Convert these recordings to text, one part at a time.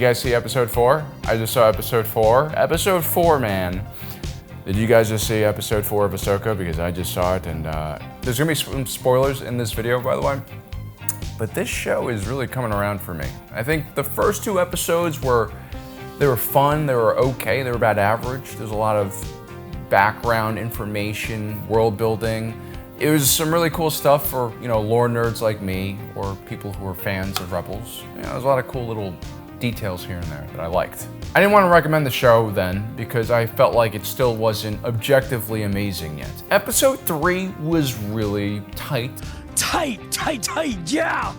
guys see episode 4? I just saw episode 4. Episode 4, man. Did you guys just see episode 4 of Ahsoka? Because I just saw it, and there's gonna be some spoilers in this video, by the way. But this show is really coming around for me. I think the first 2 episodes were fun, they were okay, they were about average. There's a lot of background information, world building. It was some really cool stuff for, lore nerds like me, or people who are fans of Rebels. There's a lot of cool little details here and there that I liked. I didn't want to recommend the show then, because I felt like it still wasn't objectively amazing yet. Episode 3 was really tight. Tight, yeah!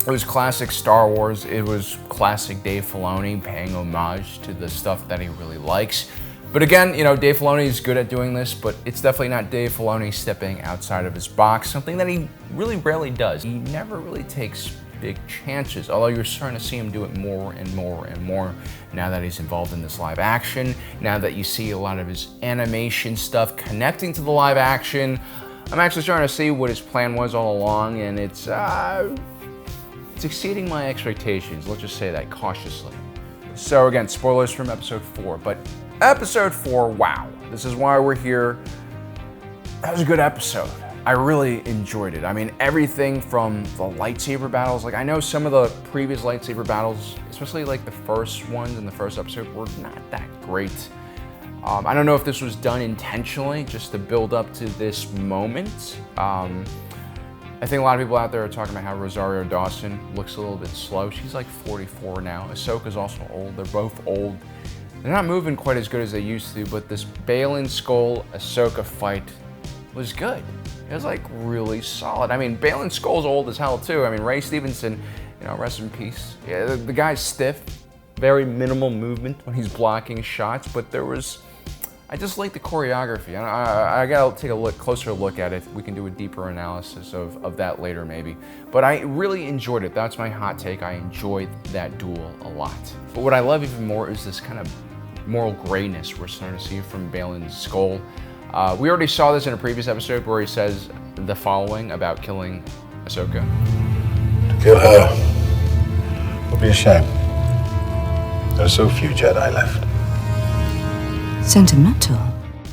It was classic Star Wars. It was classic Dave Filoni paying homage to the stuff that he really likes. But again, Dave Filoni is good at doing this, but it's definitely not Dave Filoni stepping outside of his box, something that he really rarely does. He never really takes big chances, although you're starting to see him do it more and more and more now that he's involved in this live action, now that you see a lot of his animation stuff connecting to the live action. I'm actually starting to see what his plan was all along, and it's exceeding my expectations, let's just say that cautiously. So again, spoilers from episode 4, but episode 4, wow. This is why we're here. That was a good episode. I really enjoyed it. I mean, everything from the lightsaber battles. Like, I know some of the previous lightsaber battles, especially like the first ones in the first episode, were not that great. I don't know if this was done intentionally just to build up to this moment. I think a lot of people out there are talking about how Rosario Dawson looks a little bit slow. She's like 44 now. Ahsoka's also old. They're both old. They're not moving quite as good as they used to, but this Balon Skoll Ahsoka fight was good. It was like really solid. I mean, Balon Skoll's old as hell too. I mean, Ray Stevenson, rest in peace. Yeah, the guy's stiff, very minimal movement when he's blocking shots, but I just like the choreography. I gotta take a closer look at it. We can do a deeper analysis of that later maybe. But I really enjoyed it. That's my hot take. I enjoyed that duel a lot. But what I love even more is this kind of moral grayness we're starting to see from Balon Skoll. We already saw this in a previous episode where he says the following about killing Ahsoka. To kill her would be a shame. There are so few Jedi left. Sentimental.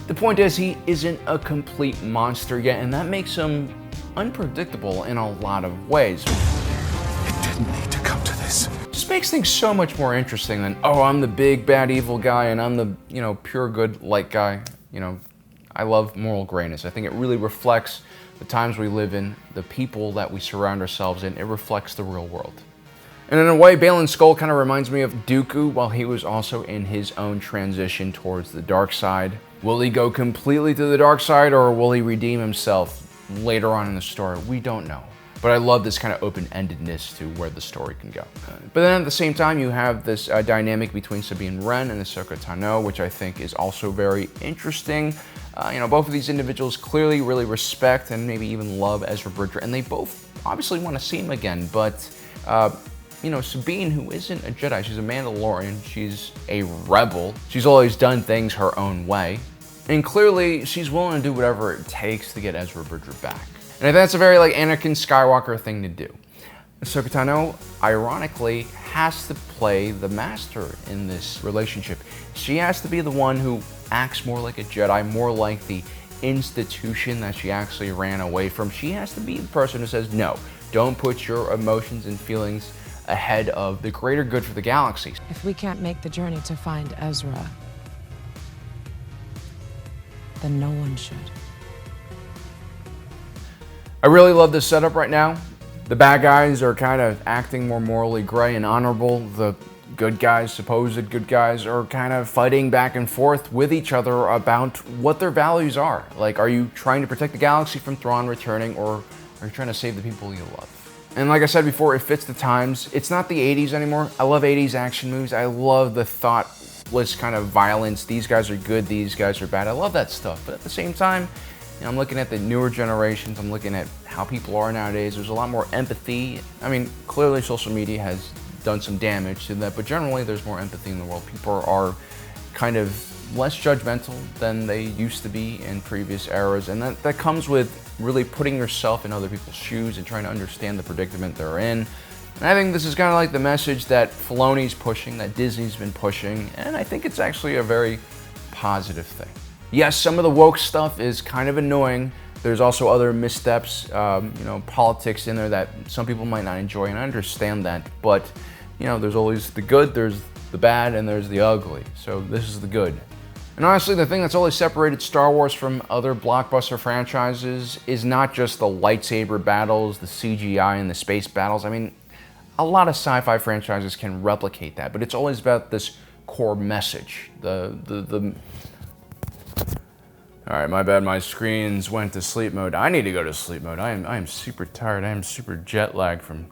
The point is, he isn't a complete monster yet, and that makes him unpredictable in a lot of ways. It didn't need to come to this. Just makes things so much more interesting than, oh, I'm the big bad evil guy and I'm the, pure good light guy. I love moral grayness. I think it really reflects the times we live in, the people that we surround ourselves in. It reflects the real world. And in a way, Balon Skoll kind of reminds me of Dooku while he was also in his own transition towards the dark side. Will he go completely to the dark side, or will he redeem himself later on in the story? We don't know. But I love this kind of open-endedness to where the story can go. But then at the same time, you have this dynamic between Sabine Wren and Ahsoka Tano, which I think is also very interesting. Both of these individuals clearly really respect and maybe even love Ezra Bridger, and they both obviously want to see him again, but Sabine, who isn't a Jedi, she's a Mandalorian, she's a rebel, she's always done things her own way, and clearly she's willing to do whatever it takes to get Ezra Bridger back. And I think that's a very Anakin Skywalker thing to do. Ahsoka Tano, ironically, has to play the master in this relationship. She has to be the one who acts more like a Jedi, more like the institution that she actually ran away from. She has to be the person who says, no, don't put your emotions and feelings ahead of the greater good for the galaxies. If we can't make the journey to find Ezra, then no one should. I really love this setup right now. The bad guys are kind of acting more morally gray and honorable. The good guys, supposed good guys, are kind of fighting back and forth with each other about what their values are. Like, are you trying to protect the galaxy from Thrawn returning, or are you trying to save the people you love? And like I said before, it fits the times. It's not the 80s anymore. I love 80s action movies. I love the thoughtless kind of violence. These guys are good, these guys are bad. I love that stuff. But at the same time, I'm looking at the newer generations. I'm looking at how people are nowadays. There's a lot more empathy. I mean, clearly social media has done some damage to that, but generally there's more empathy in the world. People are kind of less judgmental than they used to be in previous eras, and that comes with really putting yourself in other people's shoes and trying to understand the predicament they're in. And I think this is kind of like the message that Filoni's pushing, that Disney's been pushing, and I think it's actually a very positive thing. Yes, some of the woke stuff is kind of annoying. There's also other missteps, politics in there that some people might not enjoy, and I understand that. But, there's always the good, there's the bad, and there's the ugly. So this is the good. And honestly, the thing that's always separated Star Wars from other blockbuster franchises is not just the lightsaber battles, the CGI, and the space battles. I mean, a lot of sci-fi franchises can replicate that, but it's always about this core message. All right, my bad, my screens went to sleep mode. I need to go to sleep mode. I am super tired. I am super jet lagged from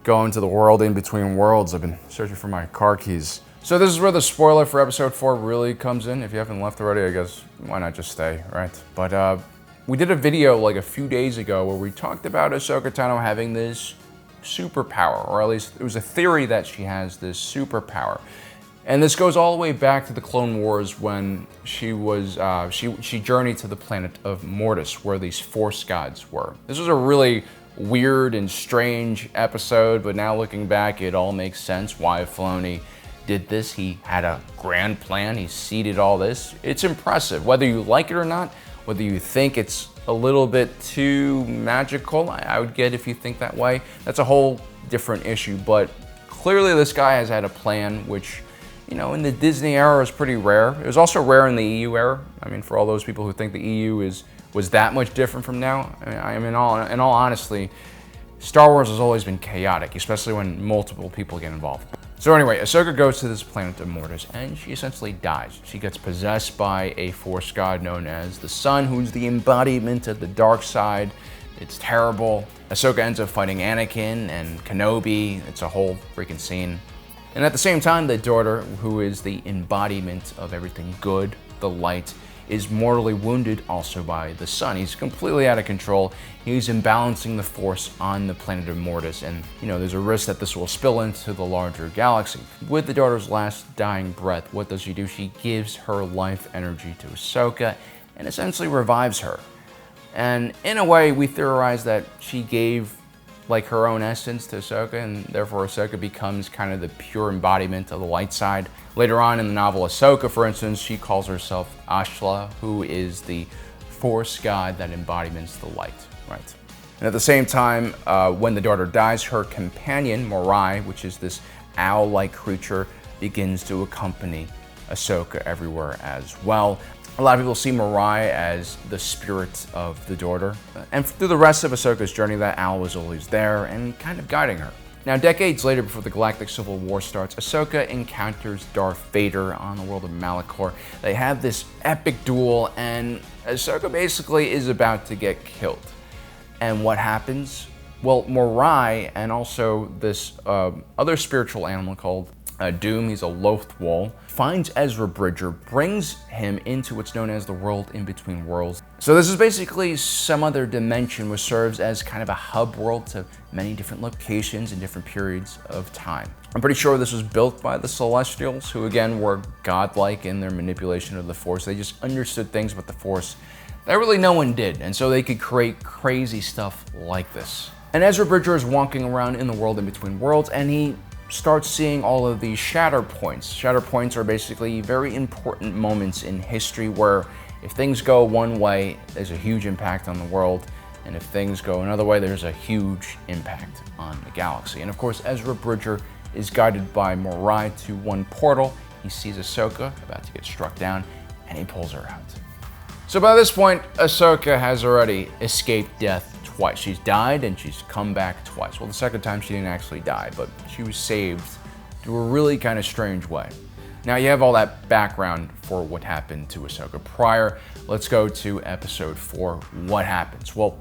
going to the world in between worlds. I've been searching for my car keys. So this is where the spoiler for episode 4 really comes in. If you haven't left already, I guess, why not just stay, right? But we did a video like a few days ago where we talked about Ahsoka Tano having this superpower, or at least it was a theory that she has this superpower. And this goes all the way back to the Clone Wars when she was she journeyed to the planet of Mortis, where these Force Gods were. This was a really weird and strange episode, but now looking back, it all makes sense why Filoni did this. He had a grand plan. He seeded all this. It's impressive, whether you like it or not, whether you think it's a little bit too magical. I would get if you think that way. That's a whole different issue, but clearly this guy has had a plan, which, in the Disney era is pretty rare. It was also rare in the EU era. I mean, for all those people who think the EU was that much different from now, in all honesty, Star Wars has always been chaotic, especially when multiple people get involved. So anyway, Ahsoka goes to this planet of Mortis, and she essentially dies. She gets possessed by a Force God known as the Sun, who's the embodiment of the dark side. It's terrible. Ahsoka ends up fighting Anakin and Kenobi. It's a whole freaking scene. And at the same time, the daughter, who is the embodiment of everything good, the light, is mortally wounded also by the Sun. He's completely out of control. He's imbalancing the Force on the planet of Mortis, and there's a risk that this will spill into the larger galaxy. With the daughter's last dying breath, what does she do? She gives her life energy to Ahsoka and essentially revives her. And in a way, we theorize that she gave her own essence to Ahsoka, and therefore Ahsoka becomes kind of the pure embodiment of the light side. Later on in the novel Ahsoka, for instance, she calls herself Ashla, who is the Force God that embodiments the light, right? And at the same time, when the daughter dies, her companion, Morai, which is this owl-like creature, begins to accompany Ahsoka everywhere as well. A lot of people see Morai as the spirit of the daughter. And through the rest of Ahsoka's journey, that owl was always there and kind of guiding her. Now, decades later, before the Galactic Civil War starts, Ahsoka encounters Darth Vader on the world of Malachor. They have this epic duel, and Ahsoka basically is about to get killed. And what happens? Well, Morai and also this other spiritual animal called Doom, he's a Lothwol, finds Ezra Bridger, brings him into what's known as the world in between worlds. So this is basically some other dimension which serves as kind of a hub world to many different locations in different periods of time. I'm pretty sure this was built by the Celestials, who again were godlike in their manipulation of the Force. They just understood things about the Force that really no one did, and so they could create crazy stuff like this. And Ezra Bridger is walking around in the world in between worlds, and he starts seeing all of these shatter points. Shatter points are basically very important moments in history where if things go one way, there's a huge impact on the world, and if things go another way, there's a huge impact on the galaxy. And of course, Ezra Bridger is guided by Morai to one portal. He sees Ahsoka about to get struck down, and he pulls her out. So by this point, Ahsoka has already escaped death twice. She's died and she's come back twice. Well, the second time she didn't actually die, but she was saved through a really kind of strange way. Now you have all that background for what happened to Ahsoka prior. Let's go to episode 4. What happens? Well,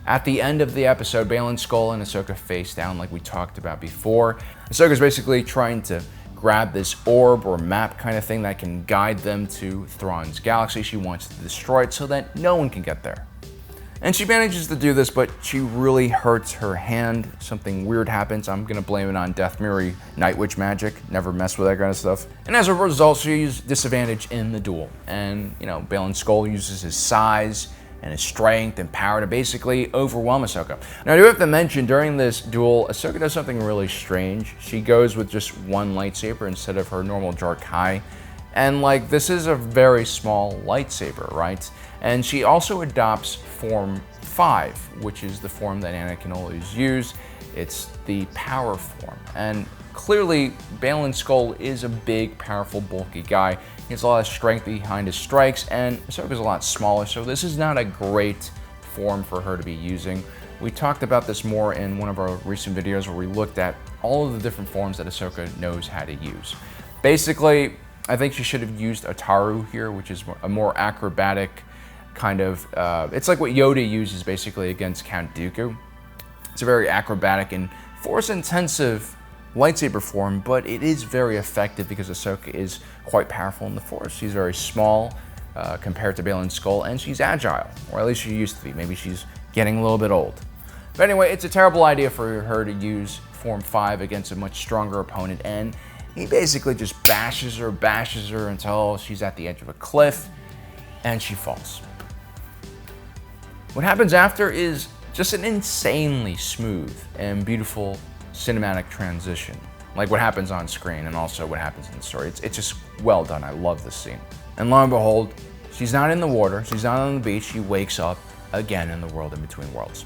at the end of the episode, Balon Skoll and Ahsoka face down like we talked about before. Ahsoka's basically trying to grab this orb or map kind of thing that can guide them to Thrawn's galaxy. She wants to destroy it so that no one can get there. And she manages to do this, but she really hurts her hand. Something weird happens. I'm gonna blame it on Death Mirror Night Witch magic. Never mess with that kind of stuff. And as a result, she's disadvantaged in the duel. And, Balon Skoll uses his size and his strength and power to basically overwhelm Ahsoka. Now, I do have to mention, during this duel, Ahsoka does something really strange. She goes with just one lightsaber instead of her normal Jarkai. And like, this is a very small lightsaber, right? And she also adopts form 5, which is the form that Anakin always used. It's the power form. And clearly, Balon Skoll is a big, powerful, bulky guy. He has a lot of strength behind his strikes, and Ahsoka's a lot smaller, so this is not a great form for her to be using. We talked about this more in one of our recent videos where we looked at all of the different forms that Ahsoka knows how to use. Basically, I think she should have used Ataru here, which is a more acrobatic kind of, it's like what Yoda uses basically against Count Dooku. It's a very acrobatic and force-intensive lightsaber form, but it is very effective because Ahsoka is quite powerful in the Force. She's very small compared to Balon Skoll, and she's agile, or at least she used to be. Maybe she's getting a little bit old. But anyway, it's a terrible idea for her to use Form 5 against a much stronger opponent, and he basically just bashes her until she's at the edge of a cliff, and she falls. What happens after is just an insanely smooth and beautiful cinematic transition, like what happens on screen and also what happens in the story. It's just well done. I love this scene. And lo and behold, she's not in the water, she's not on the beach, she wakes up again in the world in between worlds.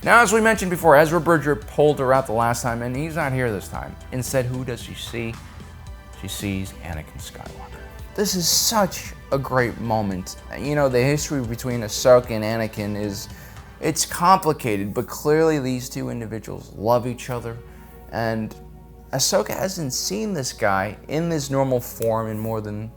Now, as we mentioned before, Ezra Bridger pulled her out the last time, and he's not here this time. Instead, who does she see? She sees Anakin Skywalker. This is such a great moment. You know, the history between Ahsoka and Anakin it's complicated, but clearly these two individuals love each other, and Ahsoka hasn't seen this guy in this normal form in more than,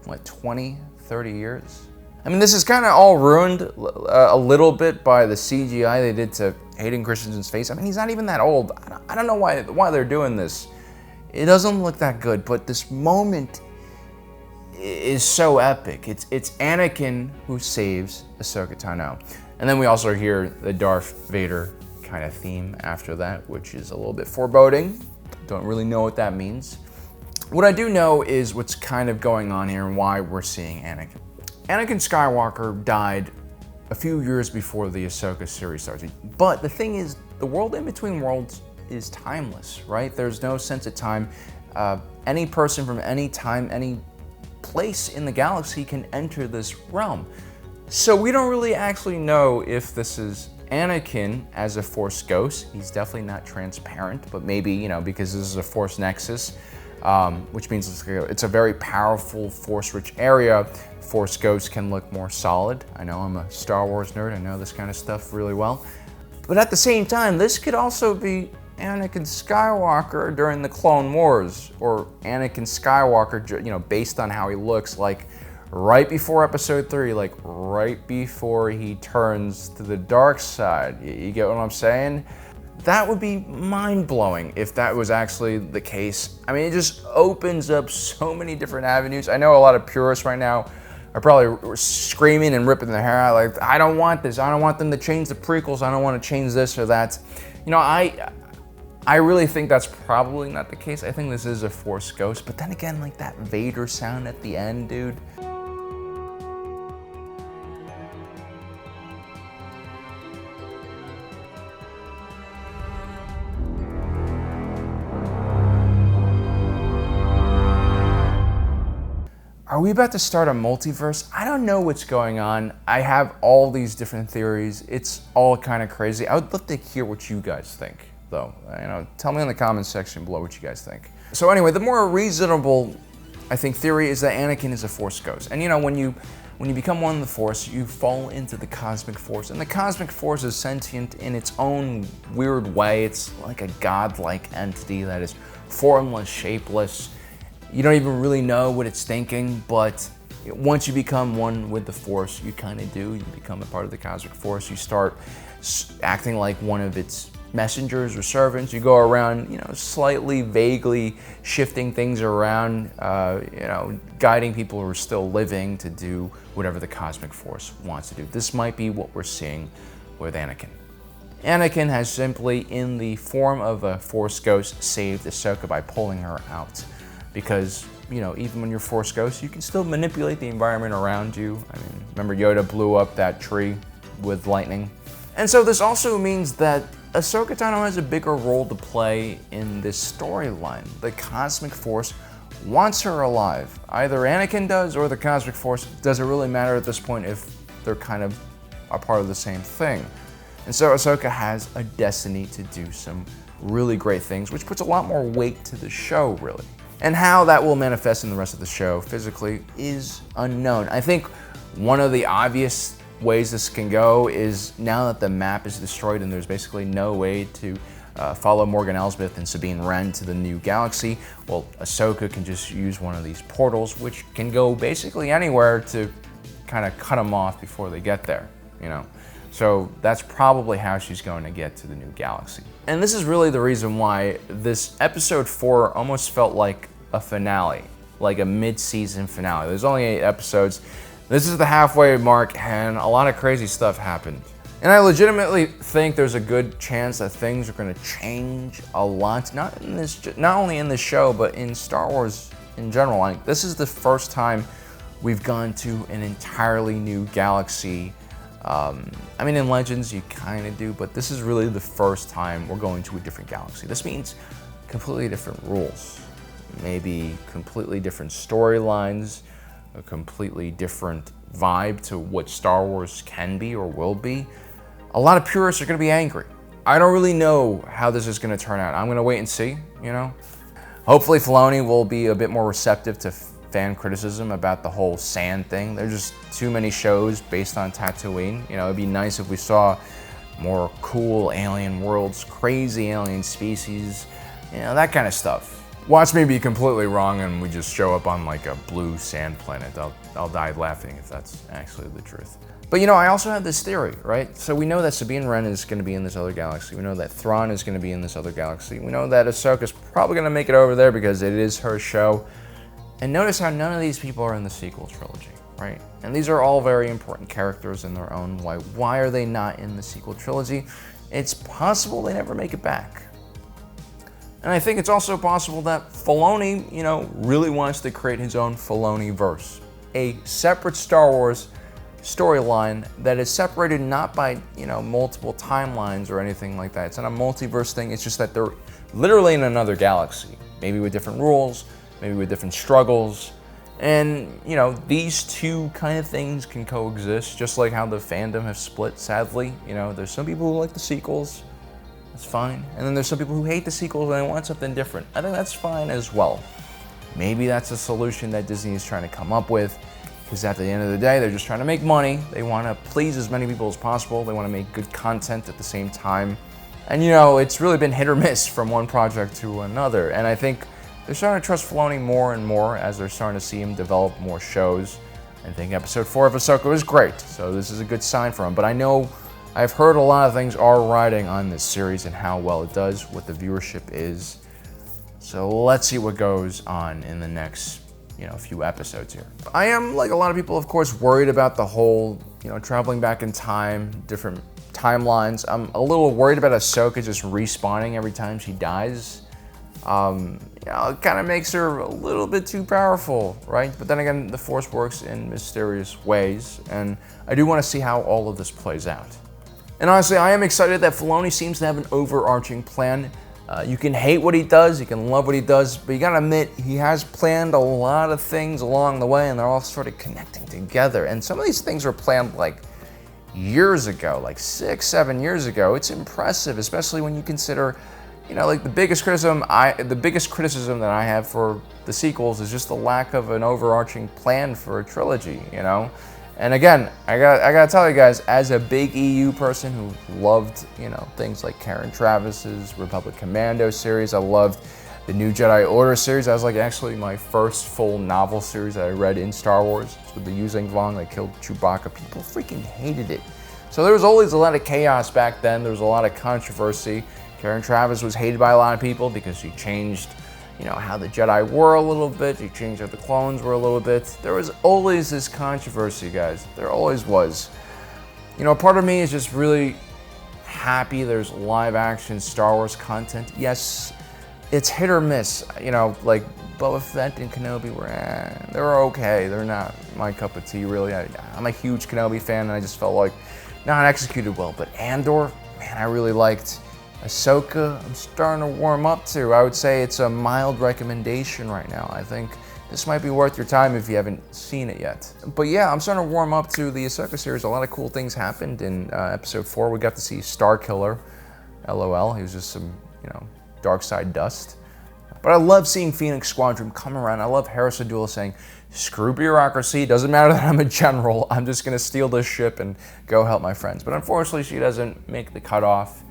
what, 20, 30 years? I mean, this is kind of all ruined a little bit by the CGI they did to Hayden Christensen's face. I mean, he's not even that old. I don't know why they're doing this. It doesn't look that good, but this moment is so epic. It's Anakin who saves Ahsoka Tano. And then we also hear the Darth Vader kind of theme after that, which is a little bit foreboding. Don't really know what that means. What I do know is what's kind of going on here and why we're seeing Anakin. Anakin Skywalker died a few years before the Ahsoka series started. But the thing is, the world in between worlds is timeless, right? There's no sense of time. Any person from any time, any place in the galaxy can enter this realm. So we don't really actually know if this is Anakin as a Force ghost. He's definitely not transparent, but maybe, you know, because this is a Force nexus, which means it's a very powerful, Force-rich area. Force ghosts can look more solid. I know I'm a Star Wars nerd. I know this kind of stuff really well. But at the same time, this could also be Anakin Skywalker during the Clone Wars, or Anakin Skywalker, you know, based on how he looks, like right before Episode 3, like right before he turns to the dark side. You get what I'm saying? That would be mind-blowing if that was actually the case. I mean, it just opens up so many different avenues. I know a lot of purists right now are probably screaming and ripping their hair out, like, I don't want this. I don't want them to change the prequels. I don't want to change this or that. You know, I really think that's probably not the case. I think this is a Force ghost. But then again, like that Vader sound at the end, dude. Are we about to start a multiverse? I don't know what's going on. I have all these different theories. It's all kind of crazy. I would love to hear what you guys think, though. You know, tell me in the comments section below what you guys think. So anyway, the more reasonable, I think, theory is that Anakin is a Force ghost. And you know, when you become one in the Force, you fall into the cosmic Force. And the cosmic Force is sentient in its own weird way. It's like a godlike entity that is formless, shapeless. You don't even really know what it's thinking, but once you become one with the Force, you kind of do. You become a part of the cosmic Force. You start acting like one of its messengers or servants. You go around, you know, slightly, vaguely shifting things around, you know, guiding people who are still living to do whatever the cosmic Force wants to do. This might be what we're seeing with Anakin. Anakin has simply, in the form of a Force ghost, saved Ahsoka by pulling her out because, you know, even when you're Force Ghost, you can still manipulate the environment around you. I mean, remember Yoda blew up that tree with lightning? And so this also means that Ahsoka Tano has a bigger role to play in this storyline. The Cosmic Force wants her alive. Either Anakin does or the Cosmic Force. Does it really matter at this point if they're kind of a part of the same thing? And so Ahsoka has a destiny to do some really great things, which puts a lot more weight to the show, really. And how that will manifest in the rest of the show physically is unknown. I think one of the obvious ways this can go is now that the map is destroyed and there's basically no way to follow Morgan Elsbeth and Sabine Wren to the new galaxy, well, Ahsoka can just use one of these portals, which can go basically anywhere to kind of cut them off before they get there, you know? So that's probably how she's going to get to the new galaxy. And this is really the reason why this episode 4 almost felt like a finale, like a mid-season finale. There's only 8 episodes. This is the halfway mark, and a lot of crazy stuff happened. And I legitimately think there's a good chance that things are going to change a lot, not only in this show, but in Star Wars in general. Like, this is the first time we've gone to an entirely new galaxy. I mean, in Legends, you kind of do, but this is really the first time we're going to a different galaxy. This means completely different rules, maybe completely different storylines, a completely different vibe to what Star Wars can be or will be. A lot of purists are going to be angry. I don't really know how this is going to turn out. I'm going to wait and see, you know? Hopefully Filoni will be a bit more receptive to fan criticism about the whole sand thing. There's just too many shows based on Tatooine. You know, it'd be nice if we saw more cool alien worlds, crazy alien species, you know, that kind of stuff. Watch me be completely wrong and we just show up on like a blue sand planet. I'll die laughing if that's actually the truth. But you know, I also have this theory, right? So we know that Sabine Wren is going to be in this other galaxy. We know that Thrawn is going to be in this other galaxy. We know that Ahsoka's probably going to make it over there because it is her show. And notice how none of these people are in the sequel trilogy, right? And these are all very important characters in their own way. Why are they not in the sequel trilogy? It's possible they never make it back. And I think it's also possible that Filoni, you know, really wants to create his own Filoni-verse. A separate Star Wars storyline that is separated not by, you know, multiple timelines or anything like that. It's not a multiverse thing, it's just that they're literally in another galaxy. Maybe with different rules, maybe with different struggles. And, you know, these two kind of things can coexist, just like how the fandom has split, sadly. You know, there's some people who like the sequels, that's fine. And then there's some people who hate the sequels and they want something different. I think that's fine as well. Maybe that's a solution that Disney is trying to come up with, because at the end of the day, they're just trying to make money. They want to please as many people as possible. They want to make good content at the same time. And, you know, it's really been hit or miss from one project to another. And I think they're starting to trust Filoni more and more as they're starting to see him develop more shows. I think episode 4 of Ahsoka was great, so this is a good sign for him. But I know I've heard a lot of things are riding on this series and how well it does, what the viewership is. So let's see what goes on in the next, you know, few episodes here. I am, like a lot of people, of course, worried about the whole, you know, traveling back in time, different timelines. I'm a little worried about Ahsoka just respawning every time she dies. You know, it kind of makes her a little bit too powerful, right? But then again, the Force works in mysterious ways, and I do want to see how all of this plays out. And honestly, I am excited that Filoni seems to have an overarching plan. You can hate what he does, you can love what he does, but you gotta admit, he has planned a lot of things along the way, and they're all sort of connecting together. And some of these things were planned like years ago, like 6, 7 years ago. It's impressive, especially when you consider, you know, like the biggest criticism that I have for the sequels is just the lack of an overarching plan for a trilogy, you know? And again, I gotta tell you guys, as a big EU person who loved, you know, things like Karen Travis's Republic Commando series, I loved the New Jedi Order series. That was like actually my first full novel series that I read in Star Wars. It's with the Yuzeng Vong that killed Chewbacca. People freaking hated it. So there was always a lot of chaos back then. There was a lot of controversy. Karen Travis was hated by a lot of people because she changed, you know, how the Jedi were a little bit. She changed how the clones were a little bit. There was always this controversy, guys. There always was. You know, part of me is just really happy there's live action Star Wars content. Yes, it's hit or miss. You know, like Boba Fett and Kenobi were, they're okay. They're not my cup of tea, really. I'm a huge Kenobi fan, and I just felt like not executed well. But Andor, man, I really liked. Ahsoka, I'm starting to warm up to. I would say it's a mild recommendation right now. I think this might be worth your time if you haven't seen it yet. But yeah, I'm starting to warm up to the Ahsoka series. A lot of cool things happened in episode 4. We got to see Starkiller, LOL. He was just some, dark side dust. But I love seeing Phoenix Squadron come around. I love Hera Syndulla saying, screw bureaucracy, doesn't matter that I'm a general, I'm just gonna steal this ship and go help my friends. But unfortunately, she doesn't make the cutoff.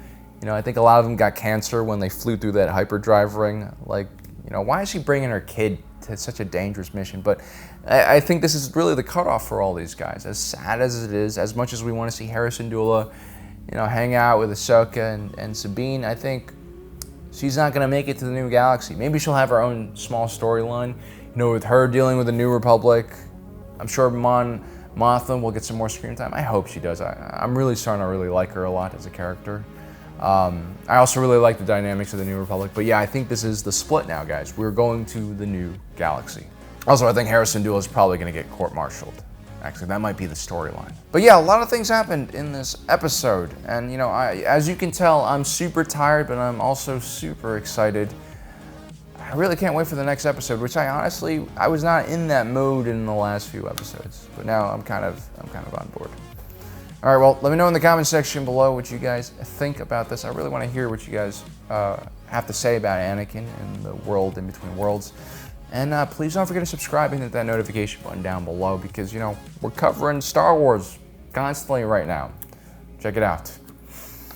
I think a lot of them got cancer when they flew through that hyperdrive ring. Like, why is she bringing her kid to such a dangerous mission? But I think this is really the cutoff for all these guys. As sad as it is, as much as we want to see Hera Syndulla, hang out with Ahsoka and Sabine, I think she's not going to make it to the New Galaxy. Maybe she'll have her own small storyline, with her dealing with the New Republic. I'm sure Mon Mothma will get some more screen time. I hope she does. I'm really starting to really like her a lot as a character. I also really like the dynamics of the New Republic, but yeah, I think this is the split now, guys. We're going to the New Galaxy. Also, I think Hera Syndulla is probably going to get court-martialed. Actually, that might be the storyline. But yeah, a lot of things happened in this episode, and as you can tell, I'm super tired, but I'm also super excited. I really can't wait for the next episode, which I was not in that mode in the last few episodes, but now I'm kind of on board. All right, well, let me know in the comment section below what you guys think about this. I really want to hear what you guys have to say about Anakin and the world in between worlds. And please don't forget to subscribe and hit that notification button down below because, we're covering Star Wars constantly right now. Check it out.